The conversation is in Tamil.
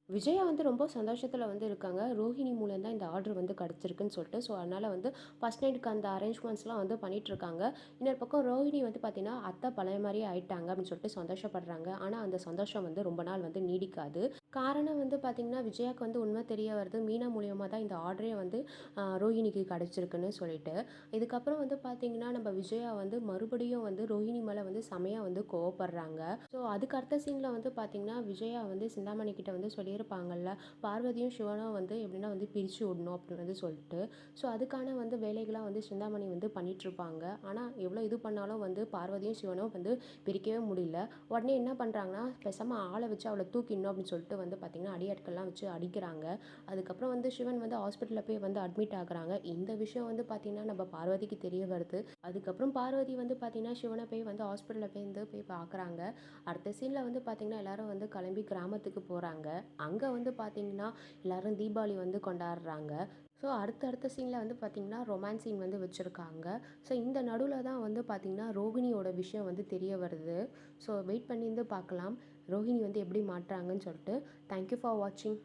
விஜயா வந்து ரொம்ப சந்தோஷத்துல வந்து இருக்காங்க. ரோஹிணி மூலியம் தான் இந்த ஆர்டர் வந்து கிடைச்சிருக்குன்னு சொல்லிட்டு. ஸோ, அதனால வந்து ஃபர்ஸ்ட் நைட்டுக்கு அந்த அரேஞ்ச்மெண்ட்ஸ்லாம் வந்து பண்ணிட்டுருக்காங்க. இன்னொரு பக்கம் ரோஹிணி வந்து பார்த்தீங்கன்னா, அத்தை பழைய மாரியே ஆயிட்டாங்க அப்படின்னு சொல்லிட்டு சந்தோஷப்படுறாங்க. ஆனா, அந்த சந்தோஷம் வந்து ரொம்ப நாள் வந்து நீடிக்காது. காரணம் வந்து பார்த்தீங்கன்னா, விஜயாக்கு வந்து உண்மை தெரிய வருது. மீனா மூலியமா தான் இந்த ஆர்டரே வந்து ரோஹிணிக்கு கிடைச்சிருக்குன்னு சொல்லிட்டு. இதுக்கப்புறம் வந்து பார்த்தீங்கன்னா, நம்ம விஜயா வந்து மறுபடியும் வந்து ரோஹிணி மேல வந்து செமையா வந்து கோவப்படுறாங்க. ஸோ, அதுக்கு அடுத்த சீன்ல வந்து பார்த்தீங்கன்னா, விஜயா வந்து சிந்தாமணி கிட்ட வந்து சொல்லியிருப்பாங்கல்ல, பார்வதியும் சிவனும் வந்து எப்படின்னா வந்து பிரிச்சு விடணும் அப்படின்னு வந்து சொல்லிட்டு. ஸோ, அதுக்கான வந்து வேலைகளா வந்து சிந்தாமணி வந்து பண்ணிட்டுருப்பாங்க. ஆனா, எவ்வளோ இது பண்ணாலும் வந்து பார்வதியும் சிவனும் வந்து பிரிக்கவே முடியல. உடனே என்ன பண்ணுறாங்கன்னா, பேசாம ஆள வச்சு அவள தூக்கிடணும் அப்படின்னு சொல்லிட்டு வந்து பார்த்தீங்கன்னா, அடியாட்கள்லாம் வச்சு அடிக்கிறாங்க. அதுக்கப்புறம் வந்து சிவன் வந்து ஹாஸ்பிட்டல்ல போய் வந்து அட்மிட் ஆகுறாங்க. இந்த விஷயம் வந்து பார்த்தீங்கன்னா, நம்ம பார்வதிக்கு தெரிய வருது. அதுக்கப்புறம் பார்வதி வந்து பார்த்தீங்கன்னா, சிவன போய் வந்து ஹாஸ்பிட்டல்ல போய் பார்க்குறாங்க. அடுத்த சீன்ல வந்து பார்த்தீங்கன்னா, எல்லாரும் வந்து கிளம்பி கிராமத்துக்கு போறாங்க. அங்க வந்து பார்த்தீங்கன்னா, எல்லாரும் தீபாவளி வந்து கொண்டாடுறாங்க. ஸோ, அடுத்த சீன்ல வந்து பார்த்தீங்கன்னா, ரொமான்ஸ் சீன் வந்து வச்சிருக்காங்க. ஸோ, இந்த நடுவுல தான் வந்து பார்த்தீங்கன்னா, ரோகிணியோட விஷயம் வந்து தெரிய வருது. ஸோ, வெயிட் பண்ணி வந்து பார்க்கலாம். ரோஹிணி வந்து எப்படி மாட்றாங்கன்னு சொல்லிட்டு. தேங்க் யூ ஃபார் வாட்சிங்.